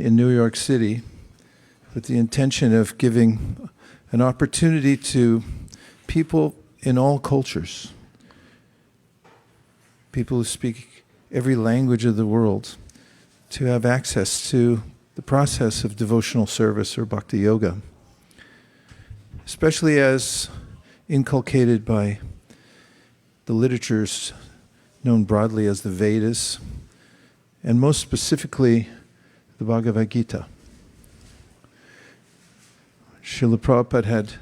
in New York City with the intention of giving an opportunity to people in all cultures, people who speak every language of the world, to have access to the process of devotional service or bhakti yoga, especially as inculcated by the literatures known broadly as the Vedas, and most specifically the Bhagavad Gita. Srila Prabhupada had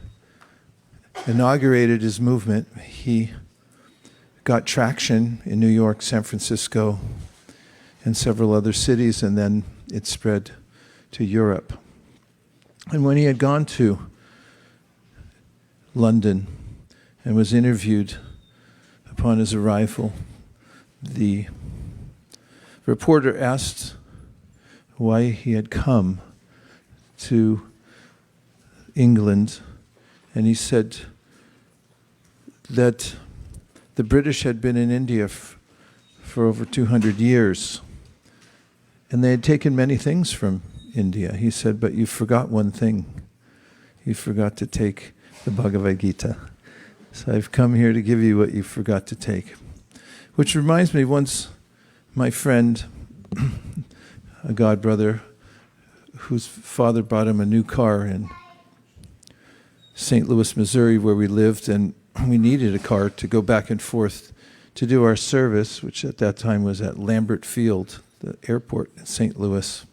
inaugurated his movement. He got traction in New York, San Francisco, and several other cities, and then it spread to Europe. And when he had gone to London and was interviewed upon his arrival, the reporter asked why he had come to England, and he said that the British had been in India for over 200 years, and they had taken many things from India. He said, but you forgot one thing. You forgot to take the Bhagavad Gita. So I've come here to give you what you forgot to take. Which reminds me, once my friend, a god brother, whose father bought him a new car in St. Louis, Missouri, where we lived, and we needed a car to go back and forth to do our service, which at that time was at Lambert Field, the airport in St. Louis.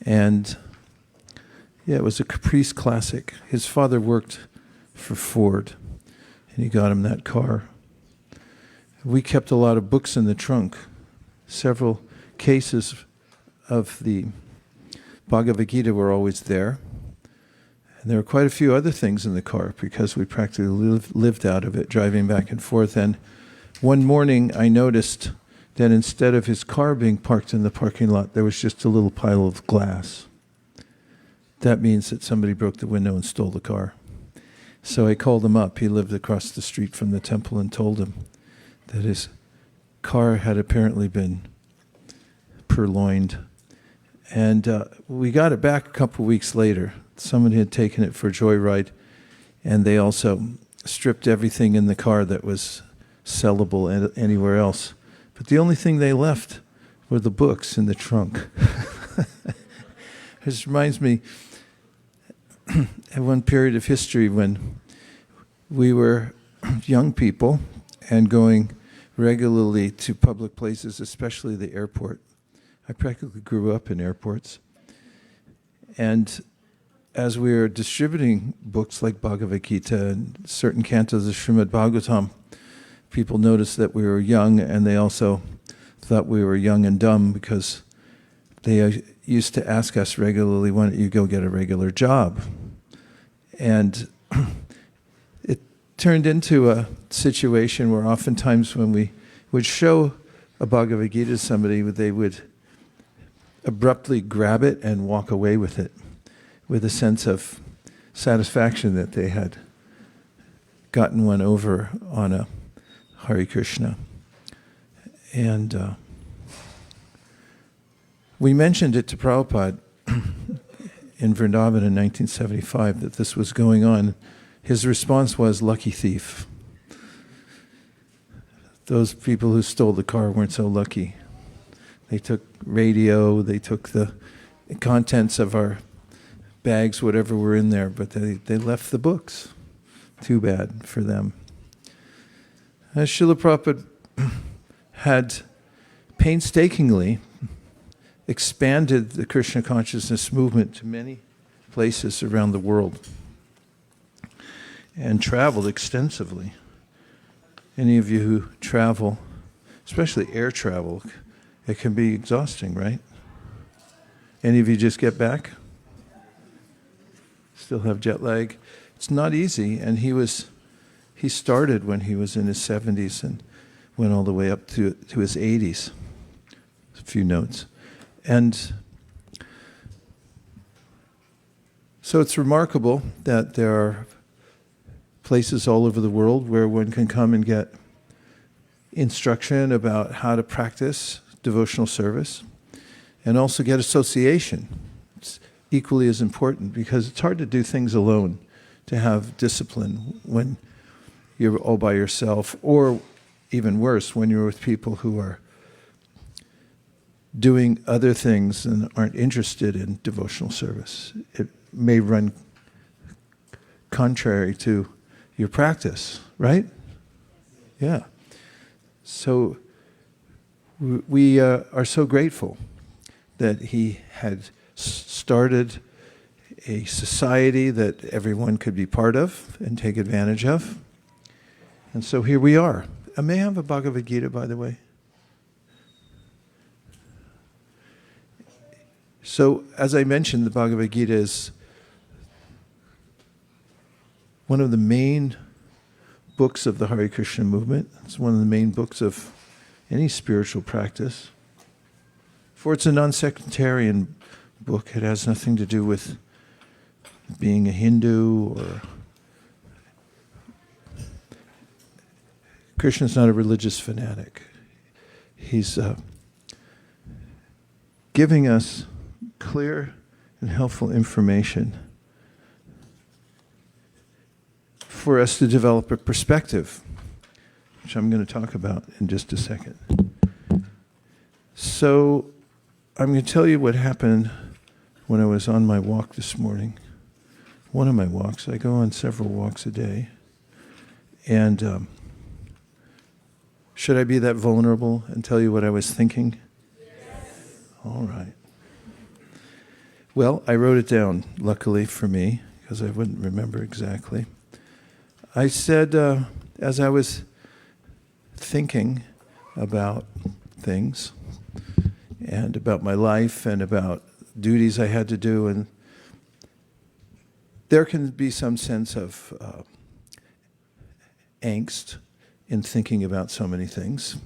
And yeah, it was a Caprice Classic. His father worked for Ford, and he got him that car. We kept a lot of books in the trunk, several cases of the Bhagavad Gita were always there. And there were quite a few other things in the car because we practically lived out of it, driving back and forth. And one morning I noticed that instead of his car being parked in the parking lot, there was just a little pile of glass. That means that somebody broke the window and stole the car. So I called him up. He lived across the street from the temple, and told him that his car had apparently been purloined. And we got it back a couple weeks later. Someone had taken it for a joyride, and they also stripped everything in the car that was sellable anywhere else. But the only thing they left were the books in the trunk. This reminds me at one period of history when we were young people and going regularly to public places, especially the airport. I practically grew up in airports. And as we were distributing books like Bhagavad Gita and certain cantos of Srimad Bhagavatam, people noticed that we were young, and they also thought we were young and dumb because they used to ask us regularly, why don't you go get a regular job? And it turned into a situation where oftentimes when we would show a Bhagavad Gita to somebody, they would abruptly grab it and walk away with it, with a sense of satisfaction that they had gotten one over on a Hare Krishna. And we mentioned it to Prabhupada in Vrindavan in 1975 that this was going on. His response was, lucky thief. Those people who stole the car weren't so lucky. They took radio, they took the contents of our bags, whatever were in there, but they left the books. Too bad for them. As Srila Prabhupada had painstakingly expanded the Krishna consciousness movement to many places around the world and traveled extensively. Any of you who travel, especially air travel, it can be exhausting, right? Any of you just get back? Still have jet lag? It's not easy, and he started when he was in his 70s and went all the way up to his 80s. A few notes. And so it's remarkable that there are places all over the world where one can come and get instruction about how to practice devotional service. And also get association. It's equally as important because it's hard to do things alone, to have discipline when you're all by yourself, or even worse, when you're with people who are doing other things and aren't interested in devotional service. It may run contrary to your practice, right? Yeah. So we are so grateful that he had started a society that everyone could be part of and take advantage of. And so here we are. May I have a Bhagavad Gita, by the way? So, as I mentioned, the Bhagavad Gita is one of the main books of the Hare Krishna movement. It's one of the main books of any spiritual practice. For it's a non-sectarian book. It has nothing to do with being a Hindu or... Krishna's not a religious fanatic. He's giving us clear and helpful information for us to develop a perspective, which I'm going to talk about in just a second. So I'm going to tell you what happened when I was on my walk this morning. One of my walks. I go on several walks a day. And should I be that vulnerable and tell you what I was thinking? Yes. All right. Well, I wrote it down, luckily for me, because I wouldn't remember exactly. I said, as I was thinking about things and about my life and about duties I had to do, and there can be some sense of angst in thinking about so many things.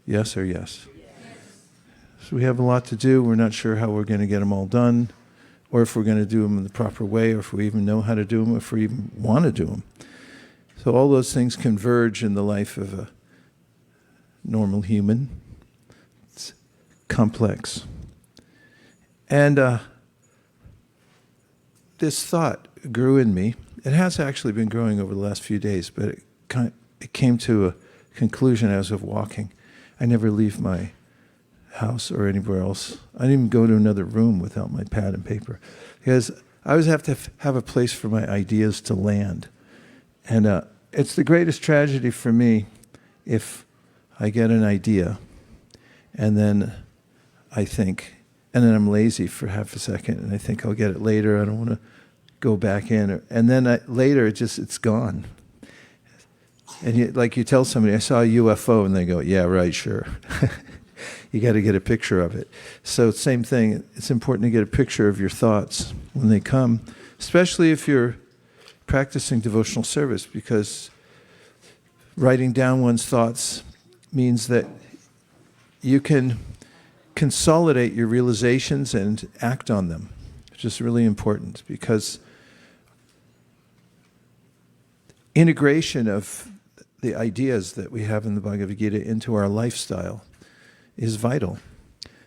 Yes or yes? So we have a lot to do. We're not sure how we're going to get them all done, or if we're going to do them in the proper way, or if we even know how to do them, or if we even want to do them. So all those things converge in the life of a normal human. It's complex. And this thought grew in me. It has actually been growing over the last few days, but it came to a conclusion as of walking. I never leave my house or anywhere else. I didn't even go to another room without my pad and paper, because I always have to have a place for my ideas to land. And it's the greatest tragedy for me if I get an idea and then I think, and then I'm lazy for half a second and I think I'll get it later. I don't want to go back in. And then later it's gone. And you tell somebody, I saw a UFO, and they go, yeah, right, sure. You got to get a picture of it. So same thing, it's important to get a picture of your thoughts when they come, especially if you're practicing devotional service, because writing down one's thoughts means that you can consolidate your realizations and act on them, which is really important, because integration of the ideas that we have in the Bhagavad Gita into our lifestyle is vital.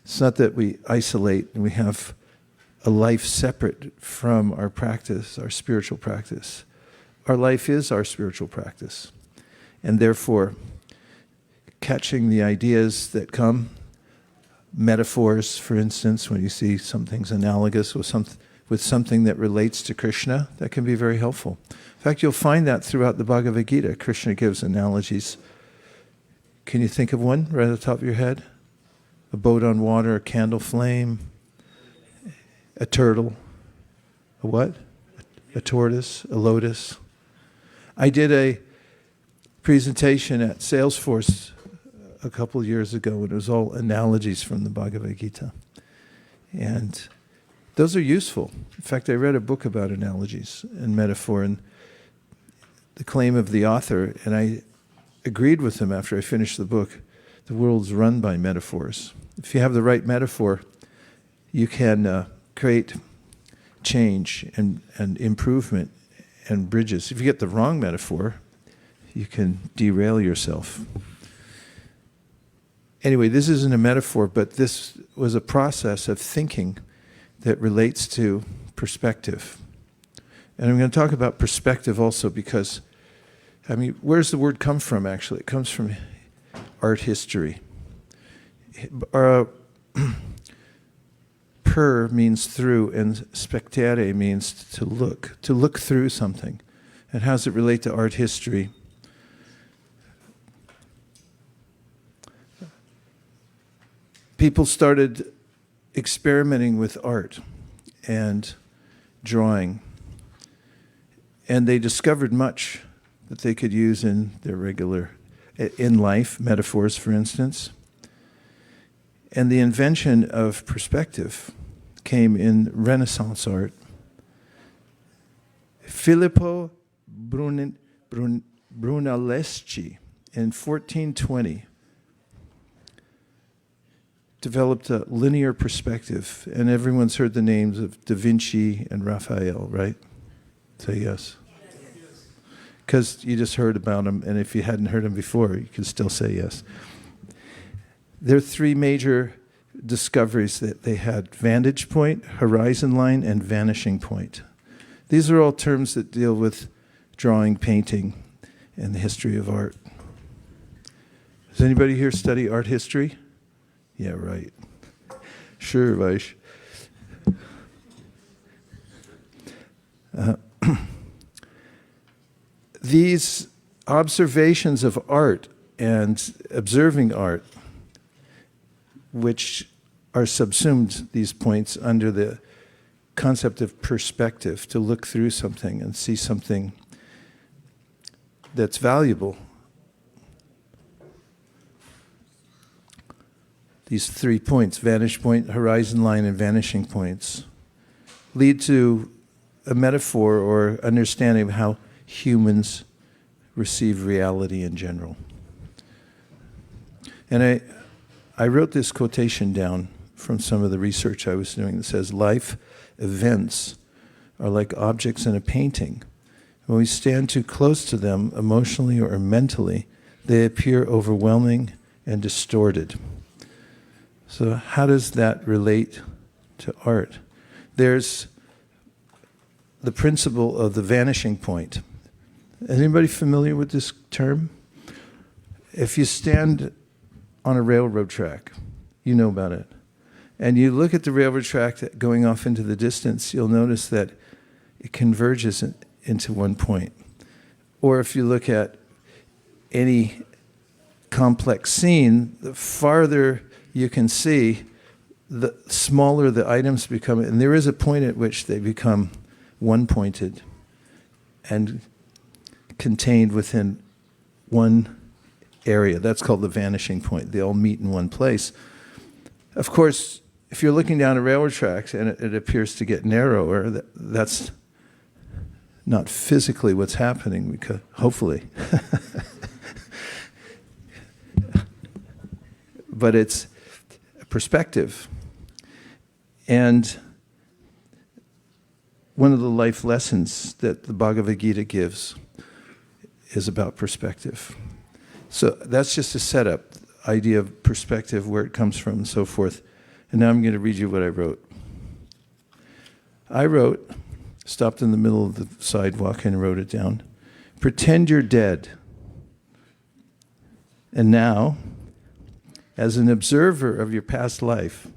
It's not that we isolate and we have a life separate from our practice, our spiritual practice. Our life is our spiritual practice. And therefore, catching the ideas that come, metaphors, for instance, when you see something's analogous with something that relates to Krishna, that can be very helpful. In fact, you'll find that throughout the Bhagavad Gita. Krishna gives analogies. Can you think of one right at the top of your head? A boat on water, a candle flame, a turtle, a what? A tortoise, a lotus. I did a presentation at Salesforce a couple years ago, and it was all analogies from the Bhagavad Gita. And those are useful. In fact, I read a book about analogies and metaphor, and the claim of the author, and I agreed with him after I finished the book, the world's run by metaphors. If you have the right metaphor, you can create change and improvement and bridges. If you get the wrong metaphor, you can derail yourself. Anyway, this isn't a metaphor, but this was a process of thinking that relates to perspective. And I'm going to talk about perspective also because, I mean, where's the word come from, actually? It comes from art history. Per means through, and spectere means to look through something. And how does it relate to art history? People started experimenting with art and drawing. And they discovered much that they could use in their in life, metaphors, for instance. And the invention of perspective came in Renaissance art. Filippo Brunelleschi in 1420 developed a linear perspective, and everyone's heard the names of Da Vinci and Raphael, right? Say yes. Because you just heard about them, and if you hadn't heard them before, you can still say yes. There are three major discoveries that they had: vantage point, horizon line, and vanishing point. These are all terms that deal with drawing, painting, and the history of art. Does anybody here study art history? Yeah, right. Sure, Vaish. These observations of art and observing art, which are subsumed, these points, under the concept of perspective, to look through something and see something that's valuable. These 3 points, vantage point, horizon line, and vanishing points, lead to a metaphor or understanding of how humans receive reality in general. And I wrote this quotation down from some of the research I was doing that says, life events are like objects in a painting. When we stand too close to them emotionally or mentally, they appear overwhelming and distorted. So how does that relate to art? There's the principle of the vanishing point. Is anybody familiar with this term? If you stand on a railroad track, you know about it, and you look at the railroad track going off into the distance, you'll notice that it converges into one point. Or if you look at any complex scene, the farther you can see, the smaller the items become, and there is a point at which they become one-pointed and contained within one area. That's called the vanishing point. They all meet in one place. Of course, if you're looking down a railroad track and it appears to get narrower, that's not physically what's happening, because hopefully. But it's a perspective. And one of the life lessons that the Bhagavad Gita gives is about perspective. So that's just a setup, idea of perspective, where it comes from, and so forth. And now I'm going to read you what I wrote. I wrote, stopped in the middle of the sidewalk and wrote it down. Pretend you're dead. And now, as an observer of your past life,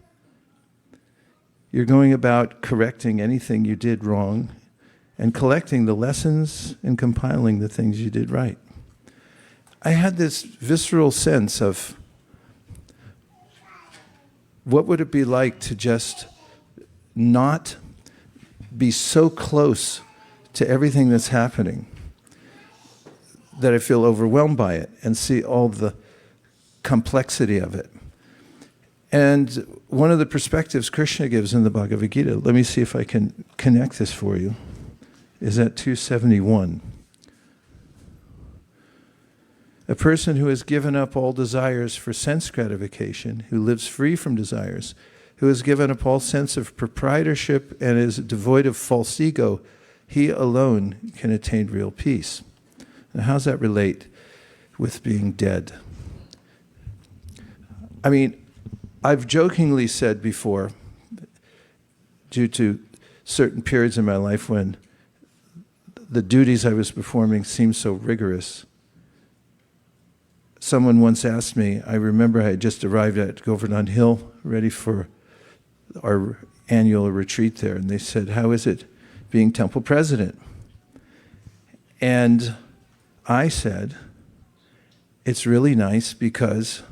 you're going about correcting anything you did wrong and collecting the lessons and compiling the things you did right. I had this visceral sense of what would it be like to just not be so close to everything that's happening that I feel overwhelmed by it and see all the complexity of it. And one of the perspectives Krishna gives in the Bhagavad Gita, let me see if I can connect this for you, is at 271. A person who has given up all desires for sense gratification, who lives free from desires, who has given up all sense of proprietorship and is devoid of false ego, he alone can attain real peace. Now, how does that relate with being dead? I mean, I've jokingly said before, due to certain periods in my life when the duties I was performing seemed so rigorous. Someone once asked me, I remember I had just arrived at Govardhan Hill, ready for our annual retreat there, and they said, how is it being temple president? And I said, it's really nice because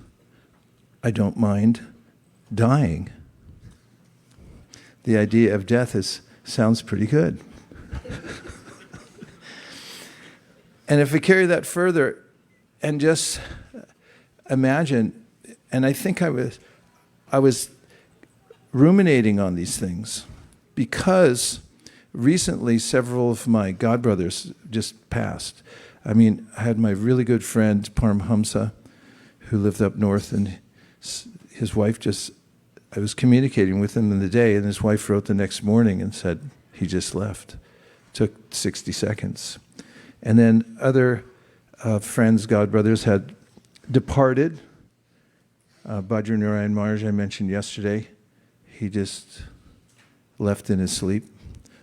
I don't mind dying. The idea of death sounds pretty good. And if we carry that further and just imagine, and I think I was ruminating on these things because recently several of my godbrothers just passed. I mean, I had my really good friend Paramhamsa, who lived up north, and his wife I was communicating with him in the day, and his wife wrote the next morning and said, he just left. Took 60 seconds. And then other friends, godbrothers, had departed. Bhadra Narayan Maharaj, I mentioned yesterday, he just left in his sleep,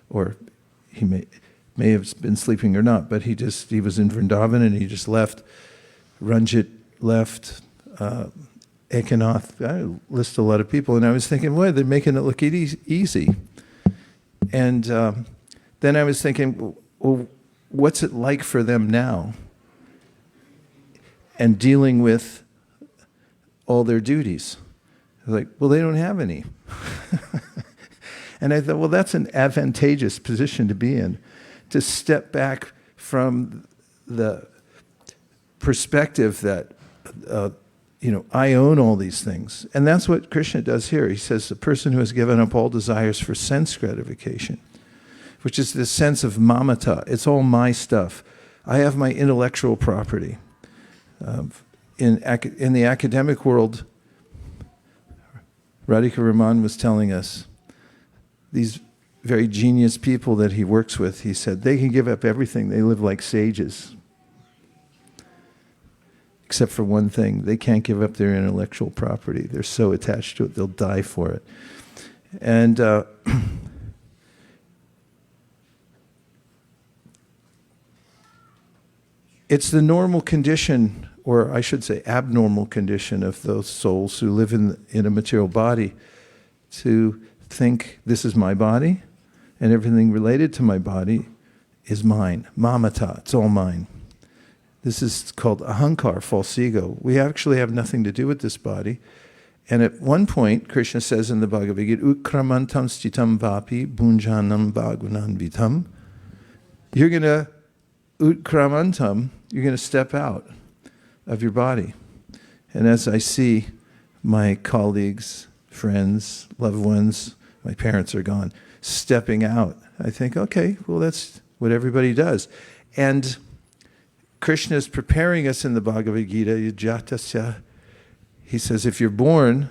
or he may have been sleeping or not, but he was in Vrindavan and he just left. Ranjit left. Ekanath, I list a lot of people, and I was thinking, well, they're making it look easy. And then I was thinking, well, what's it like for them now? And dealing with all their duties. I was like, well, they don't have any. And I thought, well, that's an advantageous position to be in, to step back from the perspective that I own all these things. And that's what Krishna does here. He says, the person who has given up all desires for sense gratification, which is this sense of mamata. It's all my stuff. I have my intellectual property. In the academic world, Radhika Raman was telling us, these very genius people that he works with, he said, they can give up everything. They live like sages. Except for one thing, they can't give up their intellectual property. They're so attached to it, they'll die for it. And it's the normal condition, or I should say abnormal condition, of those souls who live in a material body to think, this is my body, and everything related to my body is mine. Mamata, it's all mine. This is called ahankar, false ego. We actually have nothing to do with this body. And at one point, Krishna says in the Bhagavad Gita, Utkramantam stitam vapi bhunjanam bhagvananvitam. You're going to, utkramantam, you're going to step out of your body. And as I see my colleagues, friends, loved ones, my parents are gone, stepping out, I think, okay, well, that's what everybody does. And Krishna is preparing us in the Bhagavad Gita, Yajatasya. He says, if you're born,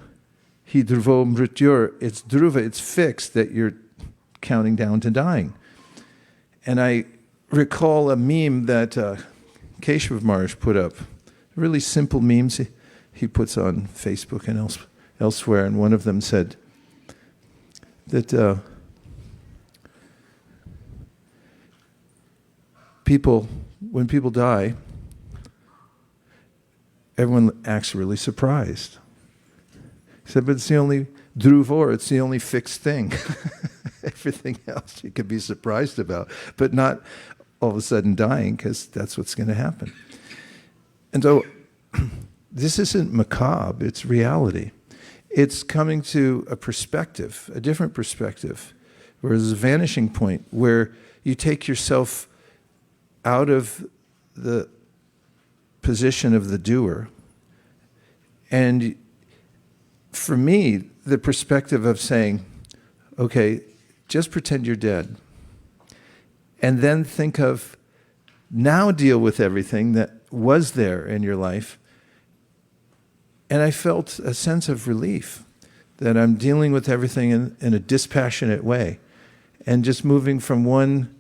hi dhruvo mrityur, it's dhruva, it's fixed that you're counting down to dying. And I recall a meme that Keshav Maharaj put up, really simple memes he puts on Facebook and elsewhere, and one of them said that when people die, everyone acts really surprised. He said, but it's the only dhruvor, it's the only fixed thing. Everything else you could be surprised about, but not all of a sudden dying, because that's what's going to happen. And so this isn't macabre, it's reality. It's coming to a perspective, a different perspective, where there's a vanishing point, where you take yourself out of the position of the doer. And for me, the perspective of saying, okay, just pretend you're dead. And then think of, now deal with everything that was there in your life. And I felt a sense of relief that I'm dealing with everything in a dispassionate way. And just moving from one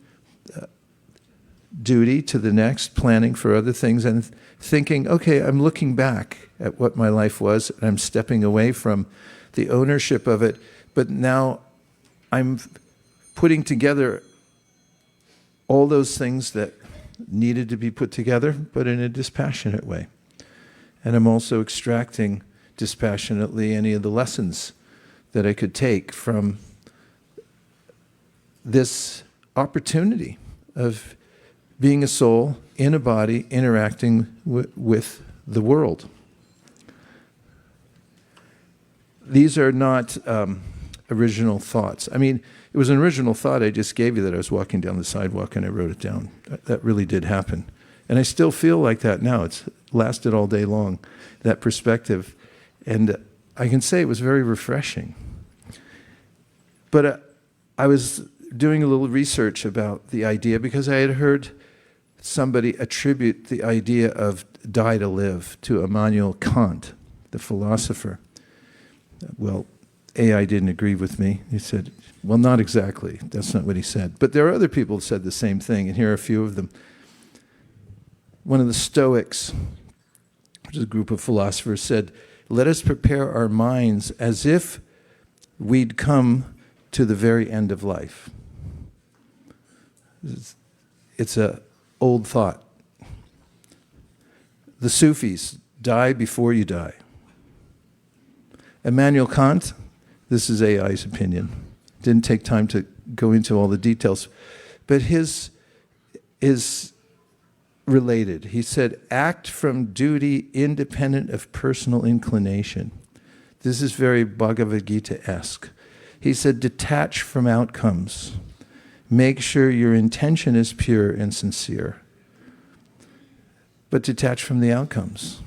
duty to the next, planning for other things, and thinking, okay, I'm looking back at what my life was, and I'm stepping away from the ownership of it, but now I'm putting together all those things that needed to be put together, but in a dispassionate way. And I'm also extracting dispassionately any of the lessons that I could take from this opportunity of being a soul in a body interacting with the world. These are not original thoughts. I mean, it was an original thought I just gave you that I was walking down the sidewalk and I wrote it down. That really did happen. And I still feel like that now. It's lasted all day long, that perspective. And I can say it was very refreshing. But I was doing a little research about the idea because I had heard somebody attribute the idea of die to live to Immanuel Kant, the philosopher. Well, AI didn't agree with me. He said, well, not exactly. That's not what he said. But there are other people who said the same thing, and here are a few of them. One of the Stoics, which is a group of philosophers, said, let us prepare our minds as if we'd come to the very end of life. It's an old thought. The Sufis, die before you die. Immanuel Kant, this is AI's opinion. Didn't take time to go into all the details. But his is related. He said, act from duty independent of personal inclination. This is very Bhagavad Gita-esque. He said, detach from outcomes. Make sure your intention is pure and sincere. But detach from the outcomes.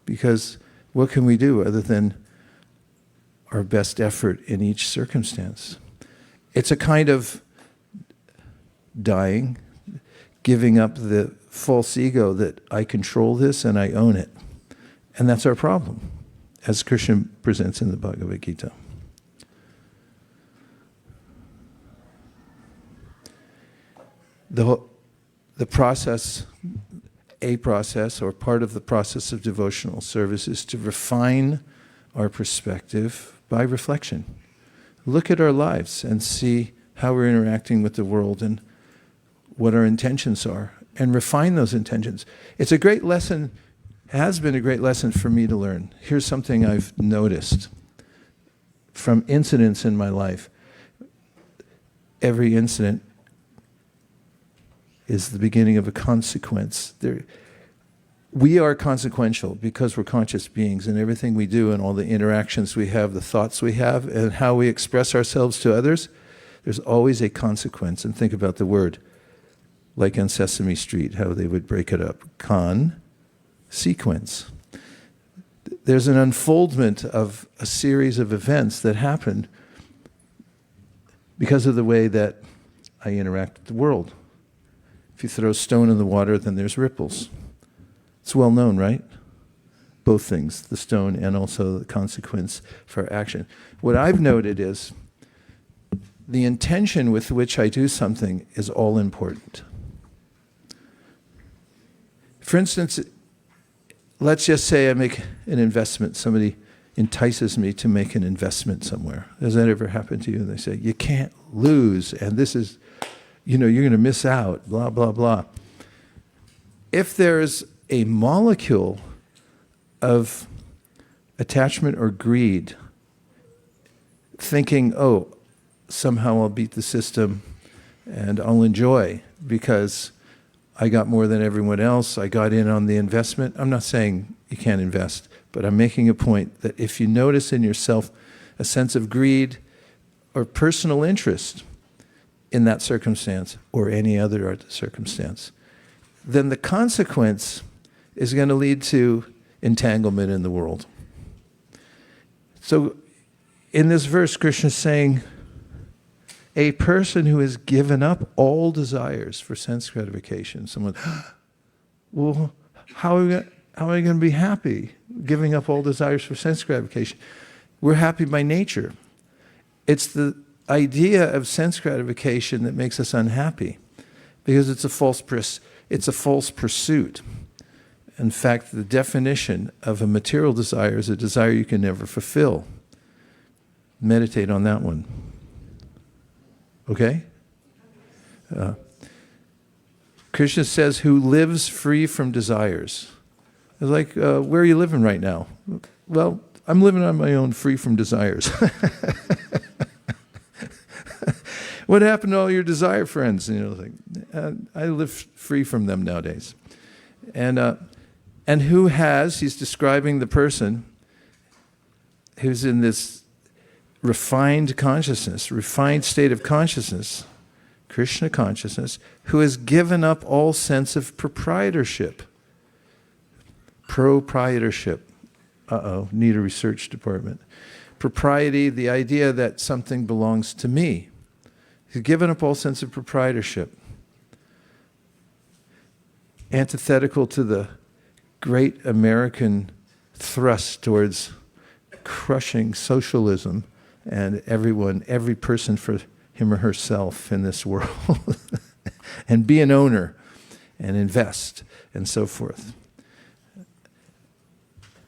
Because what can we do other than our best effort in each circumstance? It's a kind of dying, giving up the false ego that I control this and I own it. And that's our problem, as Krishna presents in the Bhagavad Gita. The process, a process or part of the process of devotional service is to refine our perspective by reflection. Look at our lives and see how we're interacting with the world and what our intentions are, and refine those intentions. It's a great lesson, has been a great lesson for me to learn. Here's something I've noticed from incidents in my life. Every incident is the beginning of a consequence. We are consequential because we're conscious beings, and everything we do and all the interactions we have, the thoughts we have, and how we express ourselves to others, there's always a consequence. And think about the word, like on Sesame Street, how they would break it up. Sequence. There's an unfoldment of a series of events that happen because of the way that I interact with the world. If you throw a stone in the water, then there's ripples. It's well known, right? Both things, the stone and also the consequence for action. What I've noted is the intention with which I do something is all important. For instance, let's just say I make an investment. Somebody entices me to make an investment somewhere. Has that ever happened to you? And they say, you can't lose, and this is, you're going to miss out, blah, blah, blah. If there's a molecule of attachment or greed, thinking, oh, somehow I'll beat the system and I'll enjoy because I got more than everyone else, I got in on the investment. I'm not saying you can't invest, but I'm making a point that if you notice in yourself a sense of greed or personal interest in that circumstance or any other circumstance, then the consequence is going to lead to entanglement in the world. So in this verse, Krishna is saying, a person who has given up all desires for sense gratification, someone, well, how am I going to be happy giving up all desires for sense gratification? We're happy by nature. It's the idea of sense gratification that makes us unhappy. because it's a false pursuit. In fact, the definition of a material desire is a desire you can never fulfill. Meditate on that one. Okay? Krishna says, who lives free from desires. It's like, where are you living right now? Well, I'm living on my own, free from desires. What happened to all your desire friends? I live free from them nowadays. And who has, he's describing the person who's in this refined consciousness, refined state of consciousness, Krishna consciousness, who has given up all sense of proprietorship. Proprietorship. Need a research department. Propriety, the idea that something belongs to me. He's given up all sense of proprietorship. Antithetical to the great American thrust towards crushing socialism and every person for him or herself in this world. And be an owner and invest and so forth.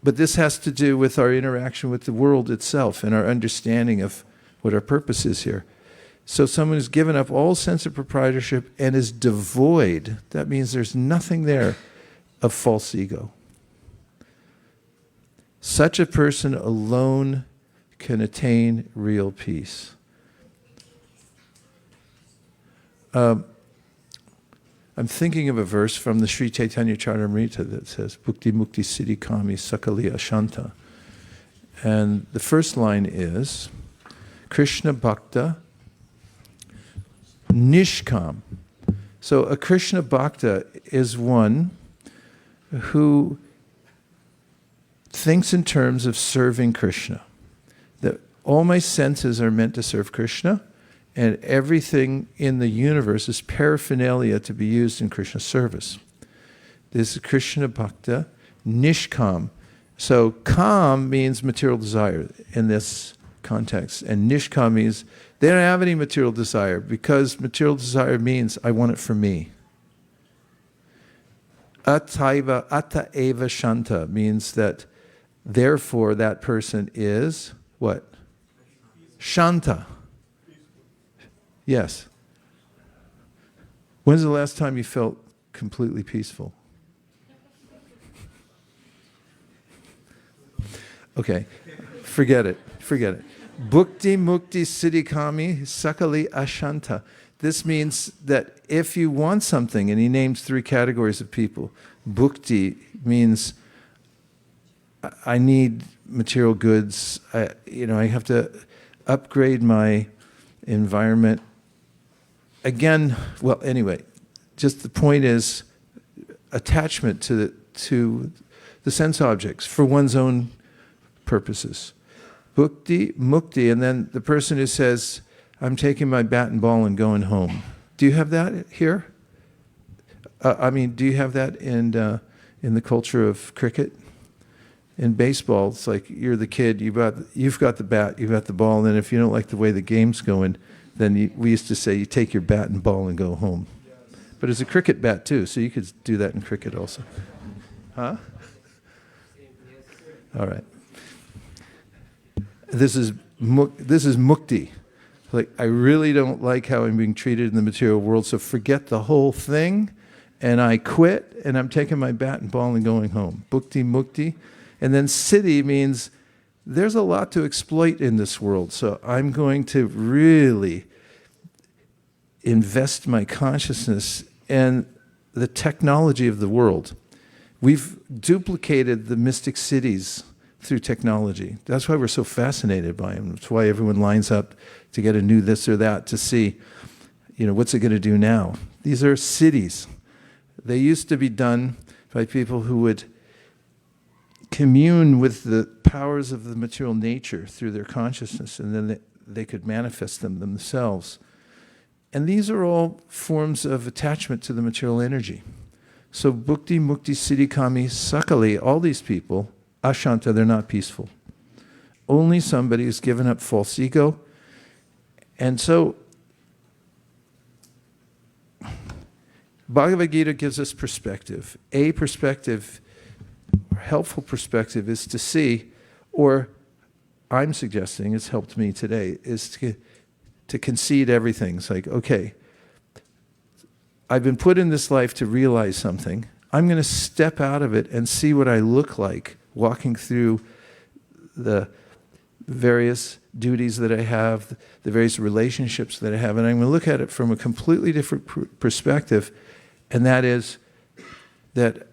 But this has to do with our interaction with the world itself and our understanding of what our purpose is here. So someone who's given up all sense of proprietorship and is devoid, that means there's nothing there of false ego. Such a person alone can attain real peace. I'm thinking of a verse from the Sri Chaitanya Charitamrita that says, Bhukti Mukti Siddhi Kami Sakali Ashanta. And the first line is, Krishna Bhakta Nishkam. So a Krishna Bhakta is one who thinks in terms of serving Krishna. That all my senses are meant to serve Krishna, and everything in the universe is paraphernalia to be used in Krishna's service. This is Krishna Bhakta Nishkam. So kam means material desire in this context, and Nishkam means they don't have any material desire, because material desire means I want it for me. Atta eva shanta means that therefore that person is what? Shanta. Yes. When's the last time you felt completely peaceful? Okay, forget it. Bhukti Mukti Siddhi Kami Sakali Ashanta. This means that if you want something, and he names 3 categories of people. Bhukti means I need material goods. I have to upgrade my environment. Again, well, anyway, just the point is attachment to the sense objects for one's own purposes. Bhukti, mukti, and then the person who says, I'm taking my bat and ball and going home. Do you have that here? Do you have that in the culture of cricket? In baseball, it's like you're the kid, you've got the bat, you've got the ball, and then if you don't like the way the game's going, then we used to say you take your bat and ball and go home. But it's a cricket bat too, so you could do that in cricket also. Huh? All right. This is mukti. Like, I really don't like how I'm being treated in the material world, so forget the whole thing, and I quit, and I'm taking my bat and ball and going home. Bhukti mukti. And then siddhi means there's a lot to exploit in this world, so I'm going to really invest my consciousness in the technology of the world. We've duplicated the mystic cities through technology. That's why we're so fascinated by them. That's why everyone lines up to get a new this or that to see, what's it going to do now? These are cities. They used to be done by people who would commune with the powers of the material nature through their consciousness, and then they could manifest them themselves. And these are all forms of attachment to the material energy. So bhukti, mukti, siddhi, kami, sakali, all these people, ashanta, they're not peaceful. Only somebody who's given up false ego. And so Bhagavad Gita gives us perspective. A perspective, or helpful perspective, is to see, or I'm suggesting, it's helped me today, is to concede everything. It's like, okay, I've been put in this life to realize something. I'm going to step out of it and see what I look like walking through the various duties that I have, the various relationships that I have, and I'm going to look at it from a completely different perspective, and that is that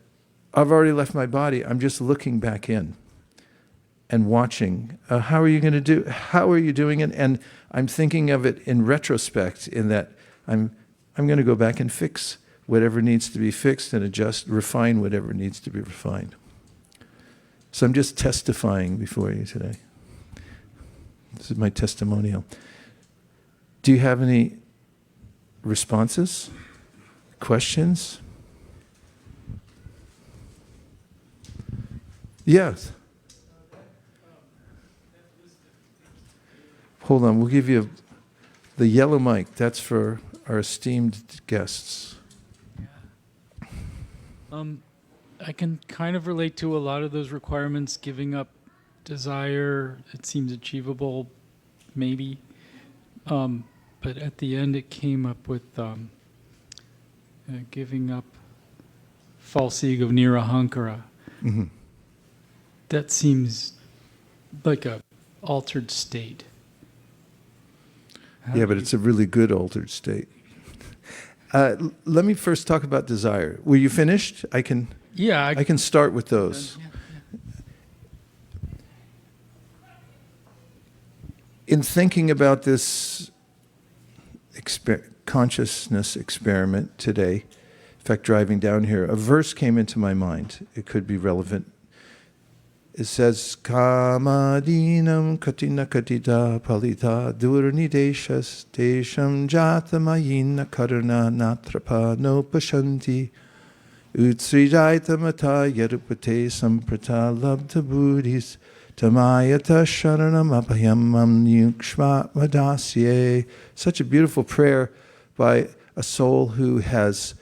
I've already left my body. I'm just looking back in and watching. How are you going to do? How are you doing it? And I'm thinking of it in retrospect, in that I'm going to go back and fix whatever needs to be fixed and adjust, refine whatever needs to be refined. So I'm just testifying before you today. This is my testimonial. Do you have any responses? Questions? Yes. Hold on, we'll give you the yellow mic. That's for our esteemed guests. I can kind of relate to a lot of those requirements. Giving up desire, it seems achievable, maybe. But at the end, it came up with giving up false ego, nirahankara. Mm-hmm. That seems like a altered state. Yeah, but it's a really good altered state. Let me first talk about desire. Were you finished? I can start with those. In thinking about this consciousness experiment today, in fact, driving down here, a verse came into my mind. It could be relevant. It says, Kamadinam katina katita palita durnideshas desham jatamayina karuna natrapa no pashanti utsrijaita mata yarupate samprata labdha buddhis tamayata sharanam apayamam nyukshma vadasye. Such a beautiful prayer by a soul who has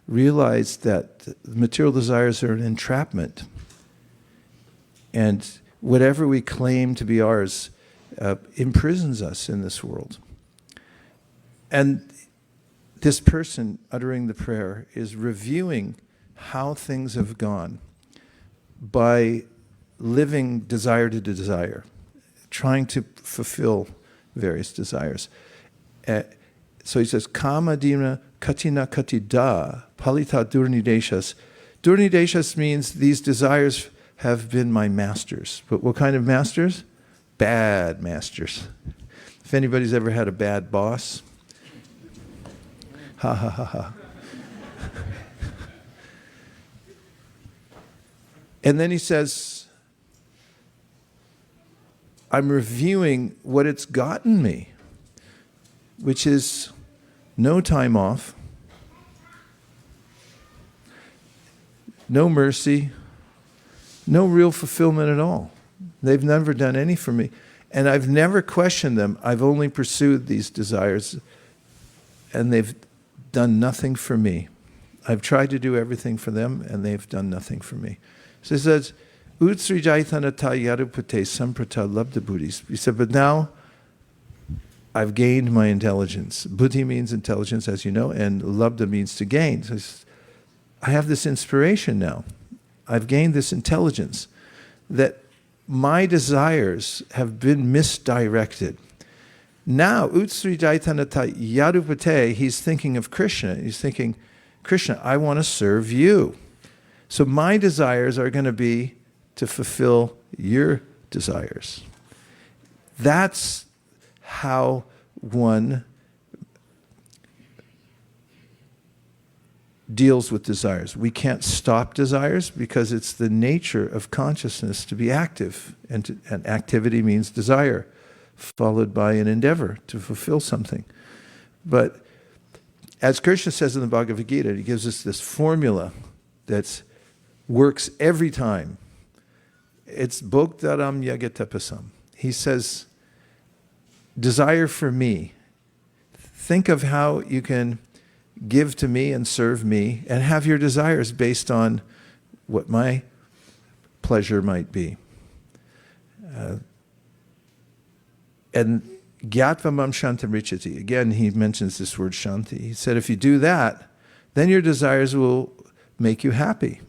realized that material desires are an entrapment. And whatever we claim to be ours imprisons us in this world. And this person uttering the prayer is reviewing how things have gone by living desire to desire, trying to fulfill various desires. So he says, Kamadina katina katida palita durnideshas. Durnideshas means these desires have been my masters. But what kind of masters? Bad masters. If anybody's ever had a bad boss, ha ha ha ha. And then he says, I'm reviewing what it's gotten me, which is no time off, no mercy, no real fulfillment at all. They've never done any for me. And I've never questioned them. I've only pursued these desires, and they've done nothing for me. I've tried to do everything for them, and they've done nothing for me. So he says, Utsri Jaitanata Yarupate Samprata Labdha Buddhis. He said, but now I've gained my intelligence. Buddhi means intelligence, as you know, and Labdha means to gain. So I have this inspiration now. I've gained this intelligence that my desires have been misdirected. Now, Utsri Jaitanata Yarupate, he's thinking of Krishna. He's thinking, Krishna, I want to serve you. So my desires are going to be to fulfill your desires. That's how one deals with desires. We can't stop desires because it's the nature of consciousness to be active. And activity means desire, followed by an endeavor to fulfill something. But as Krishna says in the Bhagavad Gita, he gives us this formula that works every time. It's bhoktaram yagatapasam. He says, desire for me. Think of how you can give to me and serve me, and have your desires based on what my pleasure might be. And gyatva mam shantam richati. Again, he mentions this word shanti. He said, if you do that, then your desires will make you happy.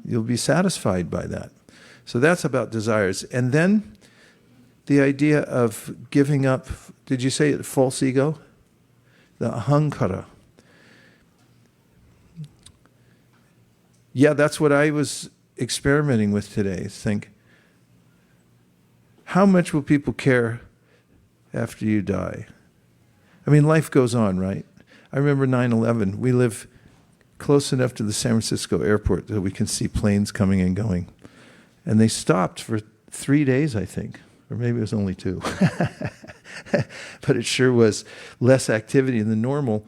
You'll be satisfied by that. So that's about desires. And then the idea of giving up, did you say it, false ego? The ahankara. Yeah, that's what I was experimenting with today. Think, how much will people care after you die? I mean, life goes on, right? I remember 9/11. We live close enough to the San Francisco airport that we can see planes coming and going. And they stopped for 3 days, I think. Or maybe it was only 2. But it sure was less activity than normal.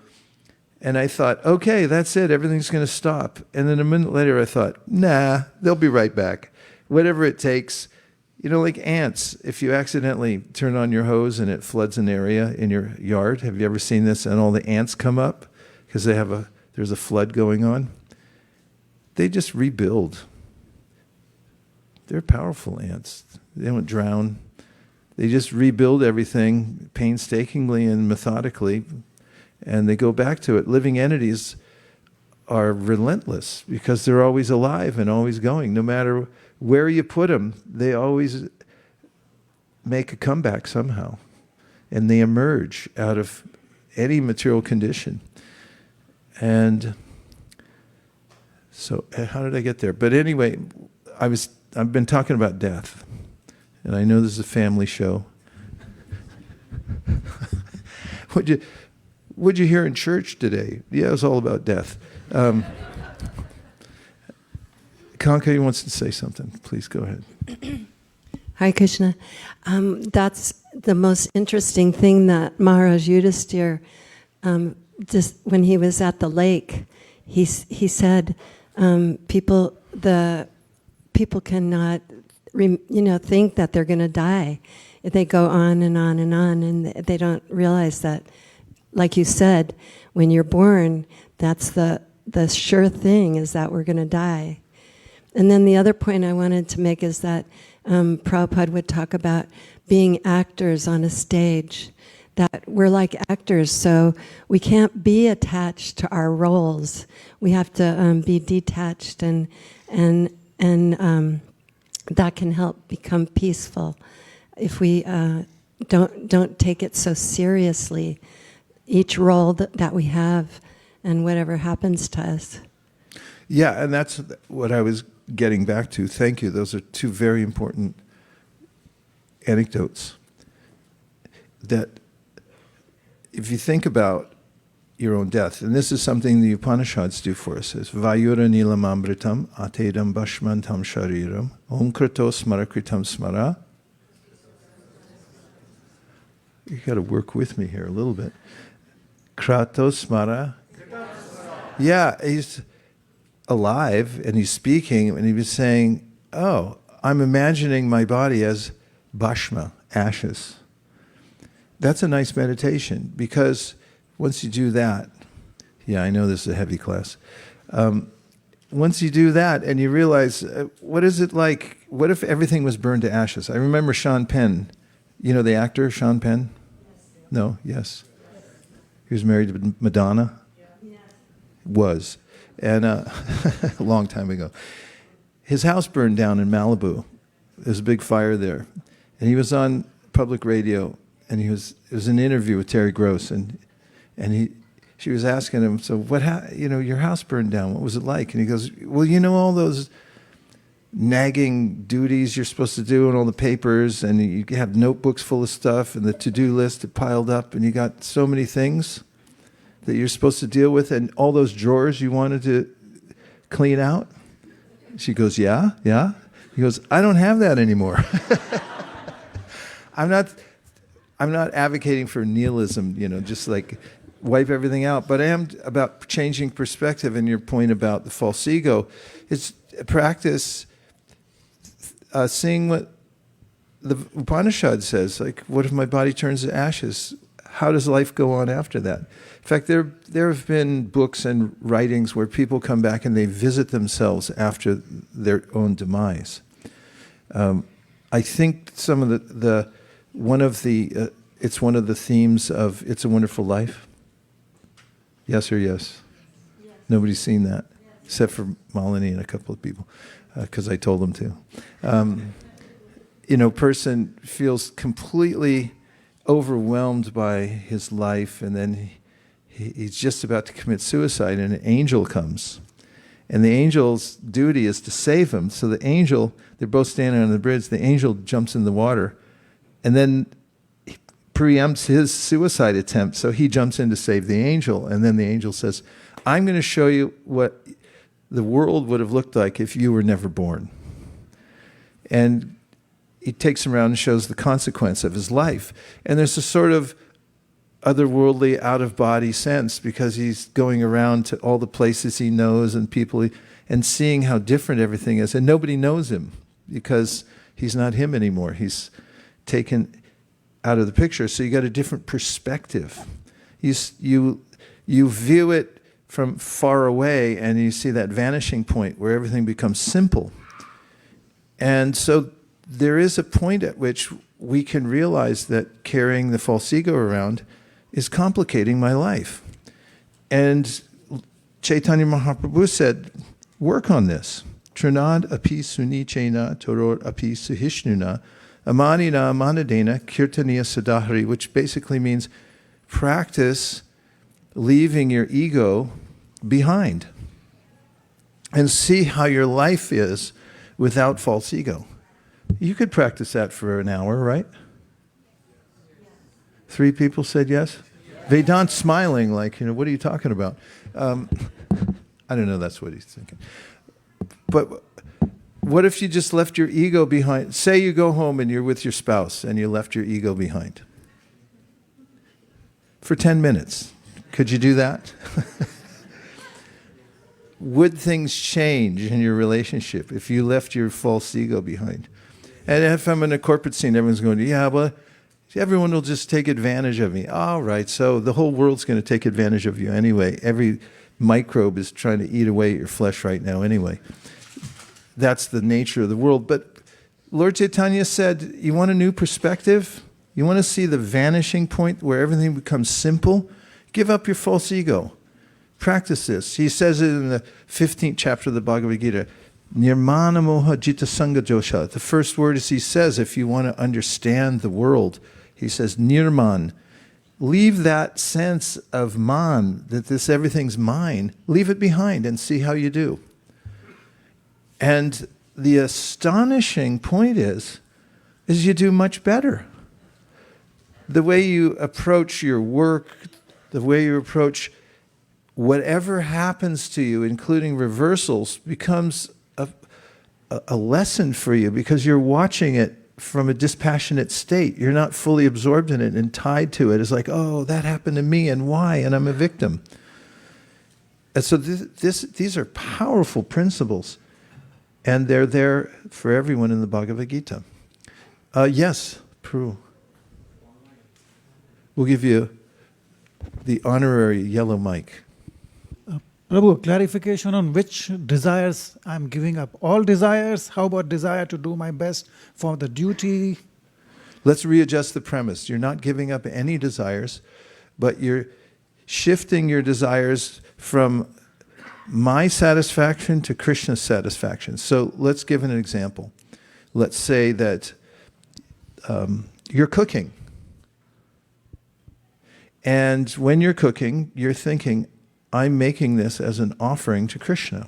And I thought, okay, that's it. Everything's going to stop. And then a minute later, I thought, nah, they'll be right back. Whatever it takes. You know, like ants. If you accidentally turn on your hose and it floods an area in your yard, have you ever seen this? And all the ants come up because there's a flood going on. They just rebuild. They're powerful ants. They don't drown. They just rebuild everything painstakingly and methodically, and they go back to it. Living entities are relentless because they're always alive and always going. No matter where you put them, they always make a comeback somehow, and they emerge out of any material condition. And so, how did I get there? But anyway, I've been talking about death. And I know this is a family show. What'd you hear in church today? Yeah, it was all about death. Kanka wants to say something. Please go ahead. Hi, Krishna. That's the most interesting thing that Maharaj Yudhisthira, just when he was at the lake, he said, people cannot think that they're going to die. They go on and on and on, and they don't realize that, like you said, when you're born, that's the sure thing is that we're going to die. And then the other point I wanted to make is that Prabhupada would talk about being actors on a stage, that we're like actors, so we can't be attached to our roles. We have to be detached, and that can help become peaceful if we don't take it so seriously, each role that we have and whatever happens to us. Yeah, and that's what I was getting back to. Thank you. Those are 2 very important anecdotes. That if you think about your own death, and this is something the Upaniṣads do for us, is Vayura nilam amritam atedam bashmantam shariram om krato smarakritam smara. You got to work with me here a little bit. Krato smara. Yeah, he's alive and he's speaking, and he was saying, oh, I'm imagining my body as bhashma, ashes. That's a nice meditation, because once you do that, yeah, I know this is a heavy class. Once you do that and you realize, what is it like? What if everything was burned to ashes? I remember Sean Penn. You know the actor, Sean Penn? Yes. No? Yes. He was married to Madonna? Yes. Was. And a long time ago. His house burned down in Malibu. There was a big fire there. And he was on public radio, and it was an interview with Terry Gross, and she was asking him, so your house burned down, what was it like? And he goes, well, all those nagging duties you're supposed to do and all the papers, and you have notebooks full of stuff, and the to-do list piled up, and you got so many things that you're supposed to deal with, and all those drawers you wanted to clean out? She goes, yeah. He goes, I don't have that anymore. I'm not advocating for nihilism, just like wipe everything out, but I am about changing perspective. And your point about the false ego, it's practice seeing what the Upanishad says. Like, what if my body turns to ashes? how does life go on after that? In fact, there have been books and writings where people come back and they visit themselves after their own demise. I think some of it's one of the themes of It's a Wonderful Life. Yes or yes? Yes. Nobody's seen that, except for Malini and a couple of people, because I told them to. Person feels completely overwhelmed by his life, and then he's just about to commit suicide, and an angel comes. And the angel's duty is to save him. So the angel, they're both standing on the bridge, the angel jumps in the water, and then he preempts his suicide attempt, so he jumps in to save the angel, and then the angel says, I'm going to show you what the world would have looked like if you were never born. And he takes him around and shows the consequence of his life. And there's a sort of otherworldly, out-of-body sense, because he's going around to all the places he knows and people, and seeing how different everything is. And nobody knows him, because he's not him anymore. He's taken out of the picture. So you got a different perspective. You view it from far away, and you see that vanishing point where everything becomes simple. And so there is a point at which we can realize that carrying the false ego around is complicating my life. And Chaitanya Mahaprabhu said, work on this. Trinad api sunichena toror api suhishnuna amanina amanadena kirtaniya sadahari, which basically means practice leaving your ego behind and see how your life is without false ego. You could practice that for an hour, right? 3 people said yes? Vedant's smiling like, what are you talking about? I don't know, that's what he's thinking. But what if you just left your ego behind? Say you go home and you're with your spouse and you left your ego behind. For 10 minutes. Could you do that? Would things change in your relationship if you left your false ego behind? And if I'm in a corporate scene, everyone's going, yeah, well, everyone will just take advantage of me. All right, so the whole world's going to take advantage of you anyway. Every microbe is trying to eat away at your flesh right now anyway. That's the nature of the world. But Lord Chaitanya said, you want a new perspective? You want to see the vanishing point where everything becomes simple? Give up your false ego. Practice this. He says it in the 15th chapter of the Bhagavad Gita. Nirmana moha jita sangha josha. The first word is he says, if you want to understand the world, he says, nirman. Leave that sense of man, that everything's mine. Leave it behind and see how you do. And the astonishing point is you do much better. The way you approach your work, the way you approach whatever happens to you, including reversals, becomes a lesson for you, because you're watching it from a dispassionate state. You're not fully absorbed in it and tied to it. It's like, oh, that happened to me, and why? And I'm a victim. And so these are powerful principles, and they're there for everyone in the Bhagavad Gita. Yes, Prue. We'll give you the honorary yellow mic. Prabhu, clarification on which desires I'm giving up. All desires? How about desire to do my best for the duty? Let's readjust the premise. You're not giving up any desires, but you're shifting your desires from my satisfaction to Krishna's satisfaction. So let's give an example. Let's say that you're cooking. And when you're cooking, you're thinking, I'm making this as an offering to Krishna.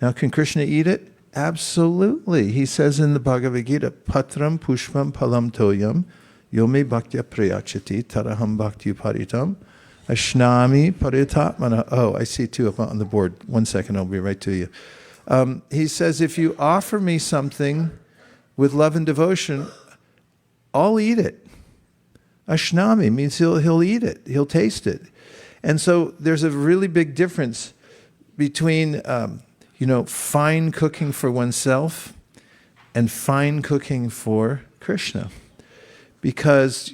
Now, can Krishna eat it? Absolutely. He says in the Bhagavad Gita, Patram pushpam palam toyam yome bhaktya prayachati taraham bhakti paritam ashnami paritatmana. Oh, I see 2 up on the board. 1 second, I'll be right to you. He says, if you offer me something with love and devotion, I'll eat it. Ashnami means he'll eat it. He'll taste it. And so there's a really big difference between, fine cooking for oneself and fine cooking for Krishna. Because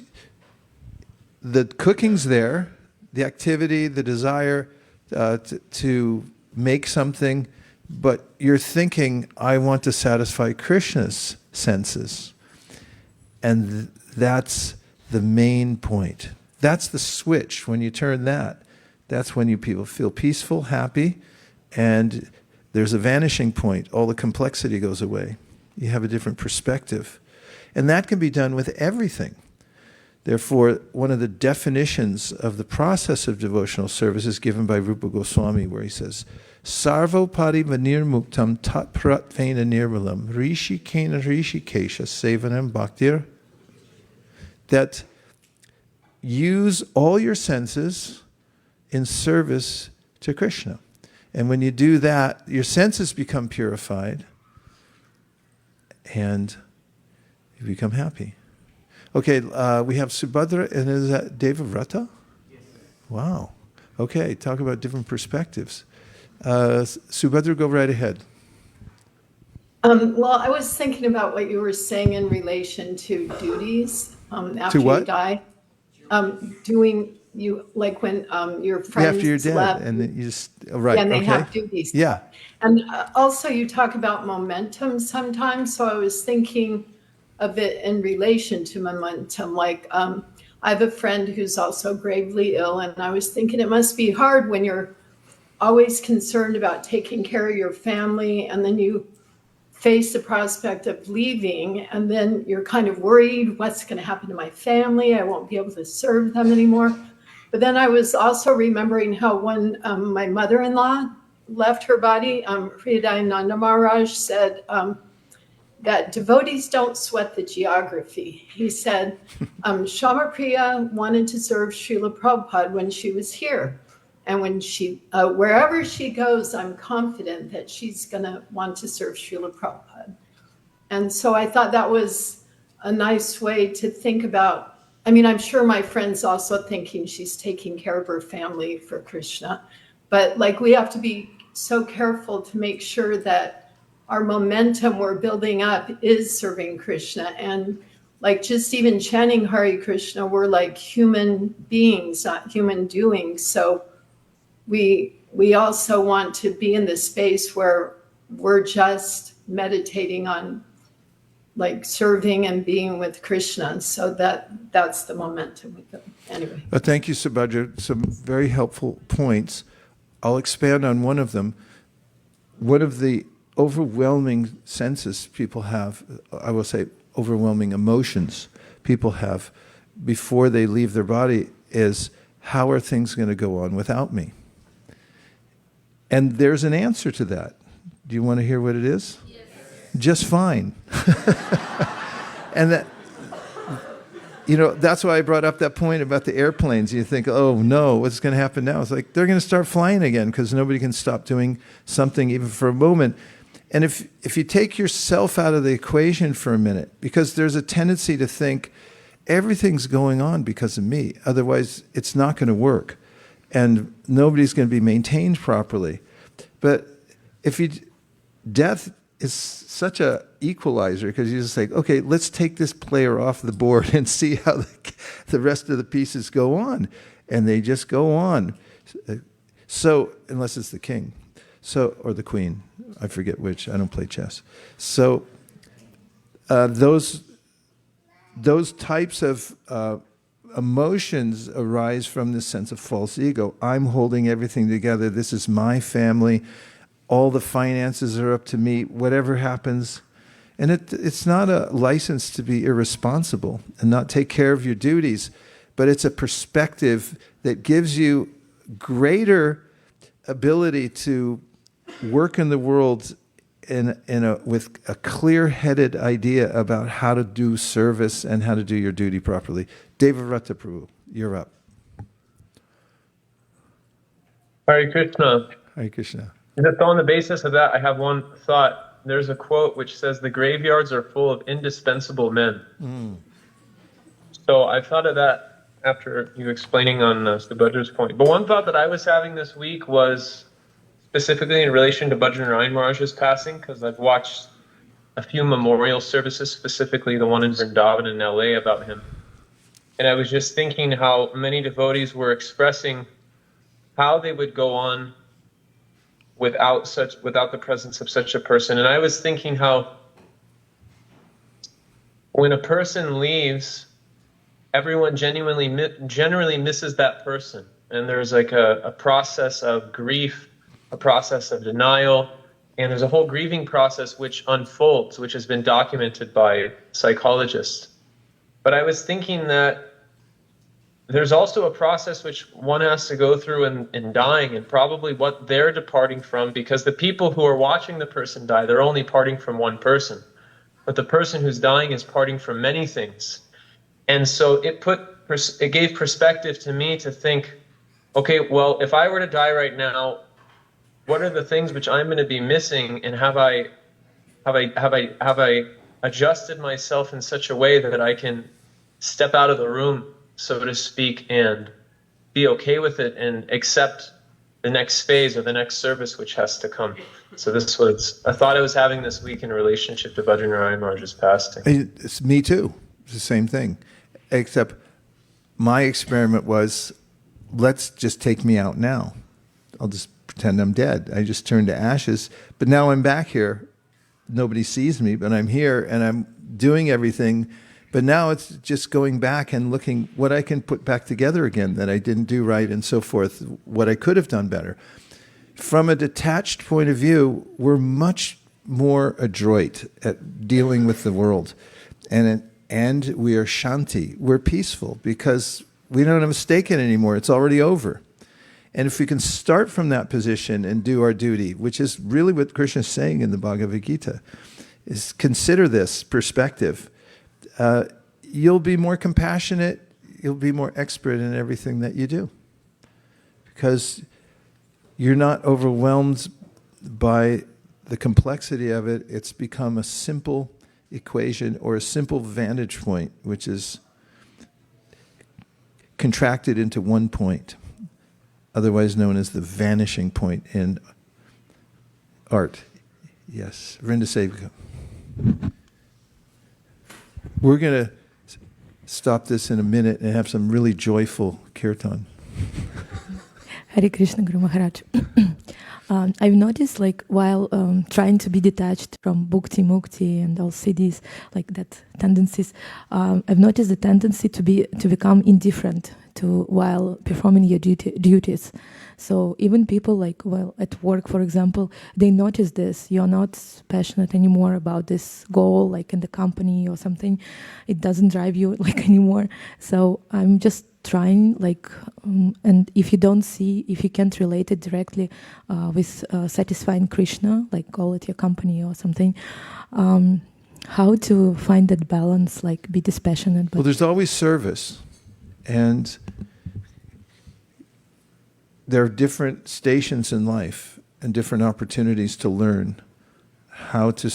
the cooking's there, the activity, the desire to make something, but you're thinking, I want to satisfy Krishna's senses. And that's the main point. That's the switch. When you turn that, that's when people feel peaceful, happy, and there's a vanishing point. All the complexity goes away. You have a different perspective. And that can be done with everything. Therefore, one of the definitions of the process of devotional service is given by Rupa Goswami, where he says, Sarvopari vanirmuktam tat pratvena nirmalam rishi kena rishi kesha sevanam bhaktir. That use all your senses in service to Krishna. And when you do that, your senses become purified and you become happy. Okay, we have Subhadra, and is that Devavrata? Yes. Wow. Okay, talk about different perspectives. Subhadra, go right ahead. Well, I was thinking about what you were saying in relation to duties after you die. Doing you like when your friends after you're dead, left, and then you just right. yeah, and they okay. have duties. Yeah. And also, you talk about momentum sometimes. So I was thinking of it in relation to momentum. Like I have a friend who's also gravely ill, and I was thinking it must be hard when you're always concerned about taking care of your family, and then you face the prospect of leaving, and then you're kind of worried, what's going to happen to my family? I won't be able to serve them anymore. But then I was also remembering how when my mother-in-law left her body, Hridayananda Maharaj said that devotees don't sweat the geography. He said, Shamapriya wanted to serve Srila Prabhupada when she was here. And when she, wherever she goes, I'm confident that she's going to want to serve Srila Prabhupada. And so I thought that was a nice way to think about. I mean, I'm sure my friend's also thinking she's taking care of her family for Krishna. But like, we have to be so careful to make sure that our momentum we're building up is serving Krishna. And like, just even chanting Hare Krishna, we're like human beings, not human doings. So we also want to be in this space where we're just meditating on like serving and being with Krishna. So that's the momentum with them. Anyway. Thank you, Subhadra. Some very helpful points. I'll expand on one of them. One of the overwhelming senses people have, I will say overwhelming emotions people have before they leave their body is, how are things going to go on without me? And there's an answer to that. Do you want to hear what it is? Yes. Just fine. And that, you know, that's why I brought up that point about the airplanes. You think, oh no, what's going to happen now? It's like, they're going to start flying again because nobody can stop doing something even for a moment. And if you take yourself out of the equation for a minute, because there's a tendency to think everything's going on because of me, otherwise it's not going to work. And nobody's going to be maintained properly. But death is such a equalizer, because you just think, okay, let's take this player off the board and see how the rest of the pieces go on. And they just go on. So, unless it's the king, or the queen, I forget which, I don't play chess. So, those types of emotions arise from this sense of false ego. I'm holding everything together. This is my family. All the finances are up to me. Whatever happens. And it's not a license to be irresponsible and not take care of your duties, but it's a perspective that gives you greater ability to work in the world with a clear-headed idea about how to do service and how to do your duty properly. Devavrata Prabhu, you're up. Hare Krishna. Hare Krishna. Just on the basis of that, I have one thought. There's a quote which says, the graveyards are full of indispensable men. Mm. So I've thought of that after you explaining on Subhadra's point. But one thought that I was having this week was specifically in relation to Bhajan Ryan Maharaj's passing, because I've watched a few memorial services, specifically the one in Vrindavan in LA about him. And I was just thinking how many devotees were expressing how they would go on without the presence of such a person. And I was thinking how when a person leaves, everyone generally misses that person. And there's like a process of grief, a process of denial, and there's a whole grieving process which unfolds, which has been documented by psychologists. But I was thinking that there's also a process which one has to go through in dying, and probably what they're departing from, because the people who are watching the person die, they're only parting from one person. But the person who's dying is parting from many things. And so it gave perspective to me to think, okay, well, if I were to die right now, what are the things which I'm going to be missing, and have I adjusted myself in such a way that I can step out of the room, so to speak, and be okay with it and accept the next phase or the next service which has to come. So this was a thought I was having this week in relationship to Vajrayana Maharaj's passing. It's me too. It's the same thing. Except my experiment was, let's just take me out now. I'll just pretend I'm dead. I just turned to ashes. But now I'm back here. Nobody sees me, but I'm here and I'm doing everything. But now it's just going back and looking what I can put back together again that I didn't do right and so forth, what I could have done better. From a detached point of view, we're much more adroit at dealing with the world. And we are shanti. We're peaceful because we don't have a stake in it anymore. It's already over. And if we can start from that position and do our duty, which is really what Krishna is saying in the Bhagavad Gita, is consider this perspective. You'll be more compassionate, you'll be more expert in everything that you do. Because you're not overwhelmed by the complexity of it. It's become a simple equation or a simple vantage point, which is contracted into one point, otherwise known as the vanishing point in art. Yes, Vaisesika. We're going to stop this in a minute and have some really joyful kirtan. Hare Krishna, Guru Maharaj. I've noticed, like, while trying to be detached from bhukti, mukti, and all siddhis, like that tendencies, I've noticed the tendency to become indifferent to while performing your duties. So even people, like, well, at work, for example, they notice this. You're not passionate anymore about this goal, like in the company or something. It doesn't drive you like anymore. So I'm just trying, like, and if you can't relate it directly with satisfying Krishna, like goal at your company or something, how to find that balance, like be dispassionate. But well, there's always service. And there are different stations in life and different opportunities to learn how to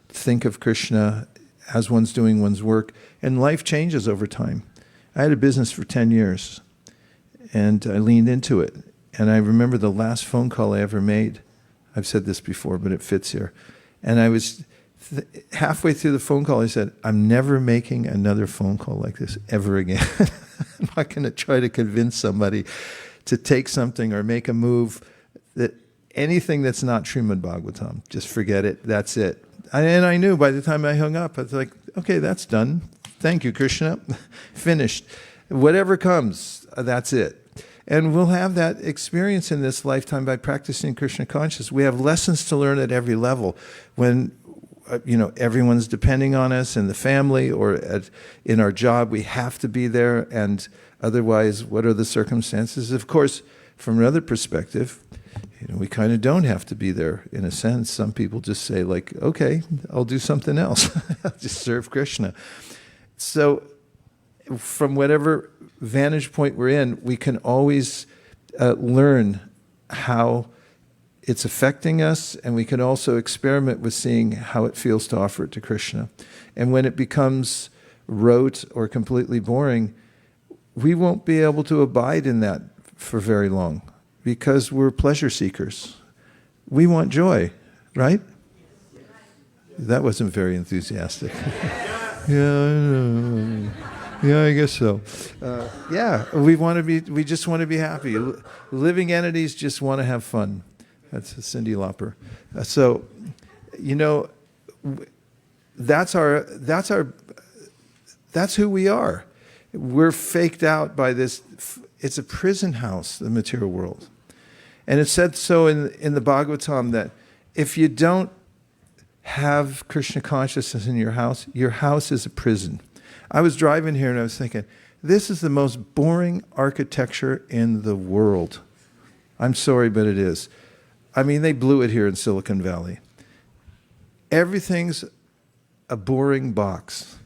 think of Krishna as one's doing one's work. And life changes over time. I had a business for 10 years, and I leaned into it. And I remember the last phone call I ever made. I've said this before, but it fits here. And I was halfway through the phone call, I said, I'm never making another phone call like this ever again. I'm not going to try to convince somebody to take something or make a move, that anything that's not Srimad Bhagavatam, just forget it, that's it. And I knew by the time I hung up, I was like, okay, that's done. Thank you, Krishna. Finished. Whatever comes, that's it. And we'll have that experience in this lifetime by practicing Krishna consciousness. We have lessons to learn at every level. When everyone's depending on us in the family or in our job, we have to be there, and otherwise, what are the circumstances? Of course, from another perspective, we kind of don't have to be there in a sense. Some people just say, like, okay, I'll do something else. I'll just serve Krishna. So from whatever vantage point we're in, we can always learn how it's affecting us, and we can also experiment with seeing how it feels to offer it to Krishna. And when it becomes rote or completely boring, we won't be able to abide in that for very long because we're pleasure seekers. We want joy, right? That wasn't very enthusiastic. Yeah, I know. Yeah, I guess so. Yeah, we just want to be happy. Living entities just want to have fun. That's Cyndi Lauper. So, you know, that's who we are. We're faked out by this. It's a prison house, the material world. And it's said so in the Bhagavatam that if you don't have Krishna consciousness in your house is a prison. I was driving here and I was thinking, this is the most boring architecture in the world. I'm sorry, but it is. I mean, they blew it here in Silicon Valley. Everything's a boring box.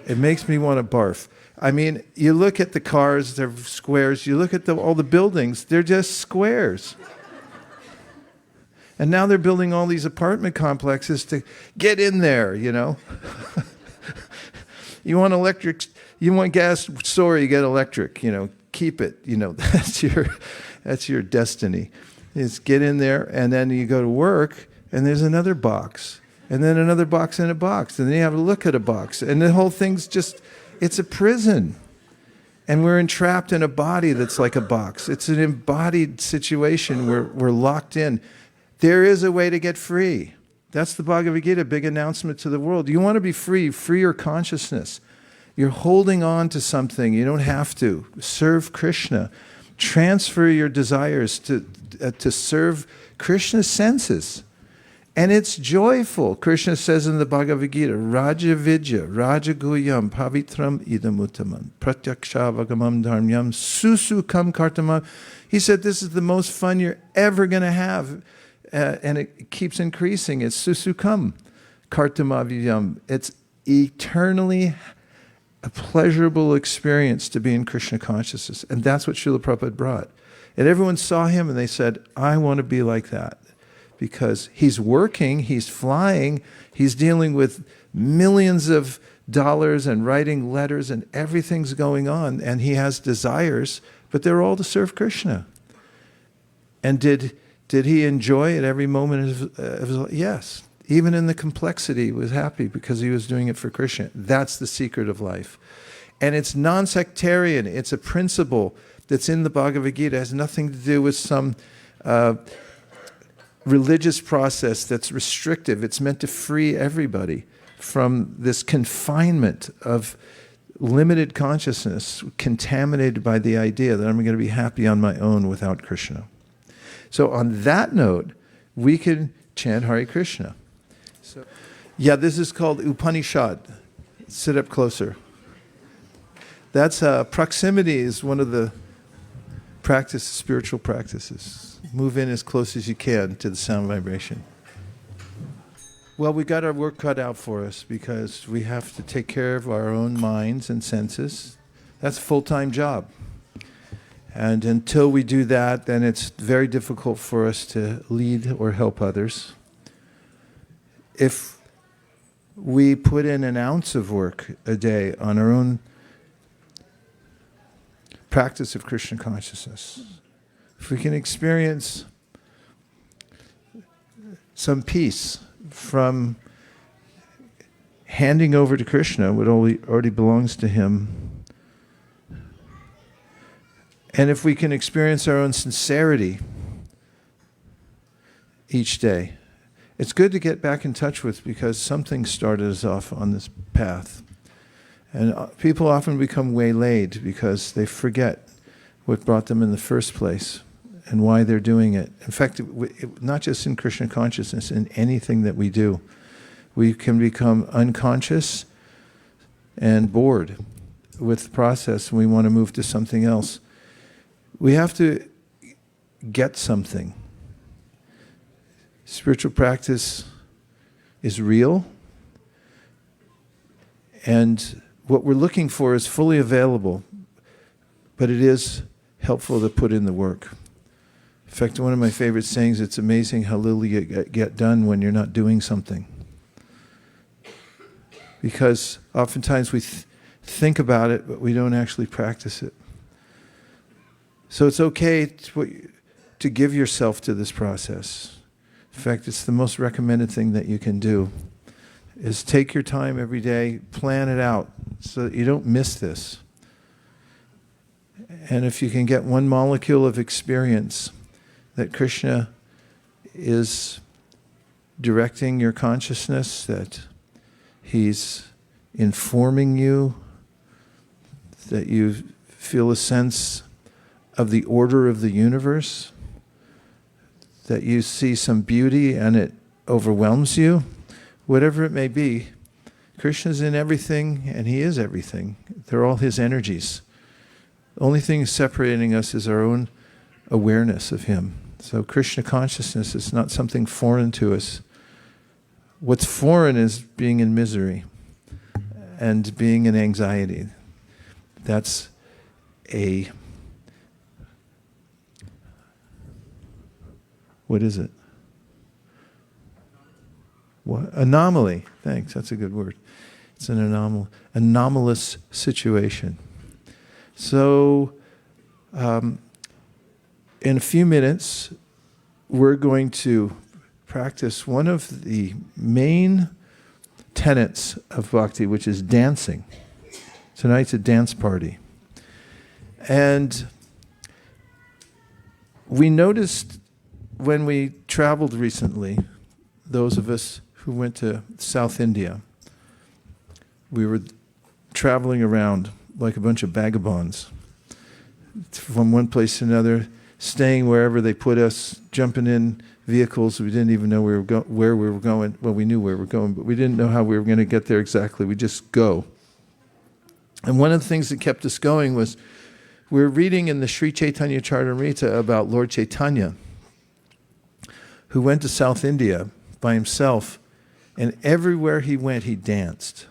It makes me want to barf. I mean, you look at the cars, they're squares. You look at all the buildings, they're just squares. And now they're building all these apartment complexes to get in there, you know. You want electric, you want gas, sorry, you get electric, you know, keep it, you know, that's your destiny. Is get in there, and then you go to work, and there's another box, and then another box in a box, and then you have to look at a box, and the whole thing's just, it's a prison. And we're entrapped in a body that's like a box. It's an embodied situation where we're locked in. There is a way to get free. That's the Bhagavad Gita, big announcement to the world. You want to be free, free your consciousness. You're holding on to something. You don't have to. Serve Krishna. Transfer your desires to serve Krishna's senses. And it's joyful. Krishna says in the Bhagavad Gita, Raja Vidya, Raja Guyam, Pavitram Idamuttamam, Pratyaksha Dharmyam, Susukam Kartamam. He said, this is the most fun you're ever going to have. And it keeps increasing. It's Susukam Kartamavyam. It's eternally a pleasurable experience to be in Krishna consciousness. And that's what Srila Prabhupada brought. And everyone saw him and they said, I want to be like that. Because he's working, he's flying, he's dealing with millions of dollars and writing letters and everything's going on. And he has desires, but they're all to serve Krishna. And did he enjoy it every moment of his life? Yes. Even in the complexity, he was happy because he was doing it for Krishna. That's the secret of life. And it's non-sectarian. It's a principle that's in the Bhagavad Gita. It has nothing to do with some religious process that's restrictive. It's meant to free everybody from this confinement of limited consciousness, contaminated by the idea that I'm going to be happy on my own without Krishna. So on that note, we can chant Hare Krishna. So, yeah, this is called Upaniṣad. Sit up closer. That's proximity is one of the spiritual practices. Move in as close as you can to the sound vibration. Well, we got our work cut out for us because we have to take care of our own minds and senses. That's a full-time job. And until we do that, then it's very difficult for us to lead or help others. If we put in an ounce of work a day on our own practice of Krishna consciousness, if we can experience some peace from handing over to Krishna what already belongs to him, and if we can experience our own sincerity each day, it's good to get back in touch with because something started us off on this path. And people often become waylaid because they forget what brought them in the first place and why they're doing it. In fact, not just in Krishna consciousness, in anything that we do, we can become unconscious and bored with the process and we want to move to something else. We have to get something. Spiritual practice is real, and what we're looking for is fully available, but it is helpful to put in the work. In fact, one of my favorite sayings, it's amazing how little you get done when you're not doing something. Because oftentimes we think about it, but we don't actually practice it. So it's okay to give yourself to this process. In fact, it's the most recommended thing that you can do, is take your time every day, plan it out. so that you don't miss this. And if you can get one molecule of experience that Krishna is directing your consciousness, that he's informing you, that you feel a sense of the order of the universe, that you see some beauty and it overwhelms you, whatever it may be, Krishna's in everything and he is everything. They're all his energies. The only thing separating us is our own awareness of him. So Krishna consciousness is not something foreign to us. What's foreign is being in misery and being in anxiety. That's what is it? What? Anomaly. Thanks, that's a good word. It's an anomalous situation. So, in a few minutes, we're going to practice one of the main tenets of bhakti, which is dancing. Tonight's a dance party. And we noticed when we traveled recently, those of us who went to South India, we were traveling around like a bunch of vagabonds from one place to another, staying wherever they put us, jumping in vehicles. We didn't even know where we were going. Well, we knew where we were going, but we didn't know how we were going to get there exactly. We just go. And one of the things that kept us going was we were reading in the Sri Chaitanya Charitamrita about Lord Chaitanya, who went to South India by himself, and everywhere he went, he danced.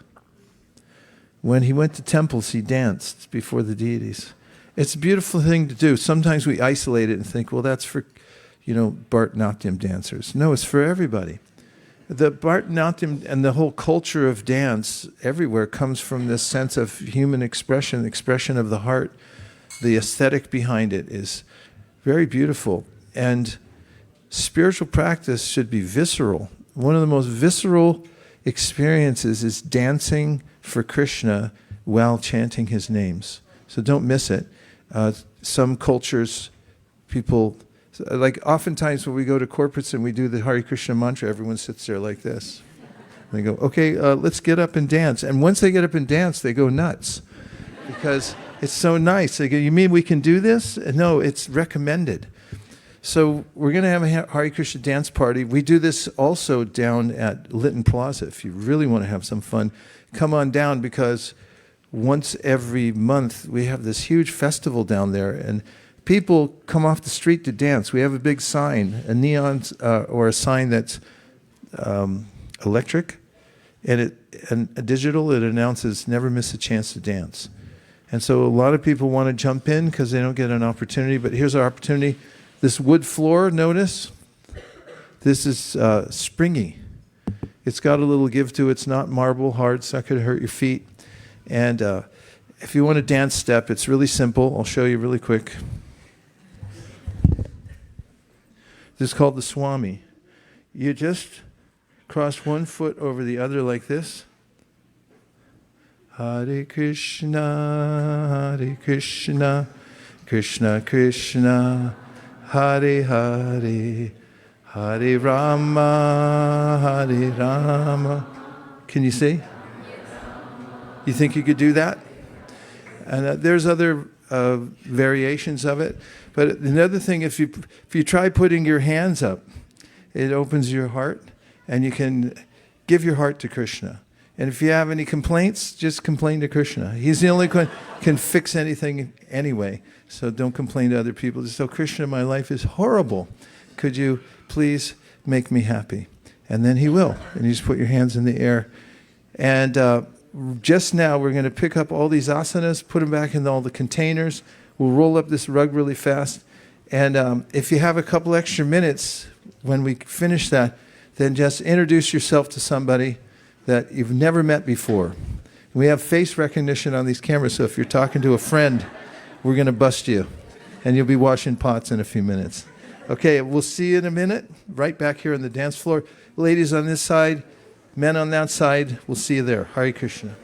When he went to temples, he danced before the deities. It's a beautiful thing to do. Sometimes we isolate it and think, well, that's for, Bharatanatyam dancers. No, it's for everybody. The Bharatanatyam and the whole culture of dance everywhere comes from this sense of human expression of the heart. The aesthetic behind it is very beautiful. And spiritual practice should be visceral. One of the most visceral experiences is dancing for Krishna while chanting his names. So don't miss it. Some cultures, people, like oftentimes when we go to corporates and we do the Hare Krishna mantra, everyone sits there like this. They go, okay, let's get up and dance. And once they get up and dance, they go nuts because it's so nice. They go, you mean we can do this? No, it's recommended. So we're going to have a Hare Krishna dance party. We do this also down at Lytton Plaza. If you really want to have some fun, come on down, because once every month we have this huge festival down there, and people come off the street to dance. We have a big sign, a neon or a sign that's electric, and a digital. It announces "Never miss a chance to dance." And so a lot of people want to jump in because they don't get an opportunity. But here's our opportunity. This wood floor, notice, this is springy. It's got a little give to it. It's not marble hard. It's not going to hurt your feet. And if you want to dance step, it's really simple. I'll show you really quick. This is called the Swami. You just cross one foot over the other like this. Hare Krishna, Krishna Krishna, Hare Hare, Hare Rama. Can you see? You think you could do that? And there's other variations of it. But another thing, if you try putting your hands up, it opens your heart, and you can give your heart to Krishna. And if you have any complaints, just complain to Krishna. He's the only one who can fix anything anyway. So don't complain to other people. Just tell Krishna, my life is horrible. Could you please make me happy? And then he will. And you just put your hands in the air. And just now we're going to pick up all these asanas, put them back in all the containers. We'll roll up this rug really fast. And if you have a couple extra minutes when we finish that, then just introduce yourself to somebody that you've never met before. We have face recognition on these cameras, so if you're talking to a friend, we're going to bust you. And you'll be washing pots in a few minutes. Okay, we'll see you in a minute, right back here on the dance floor. Ladies on this side, men on that side, we'll see you there. Hare Krishna.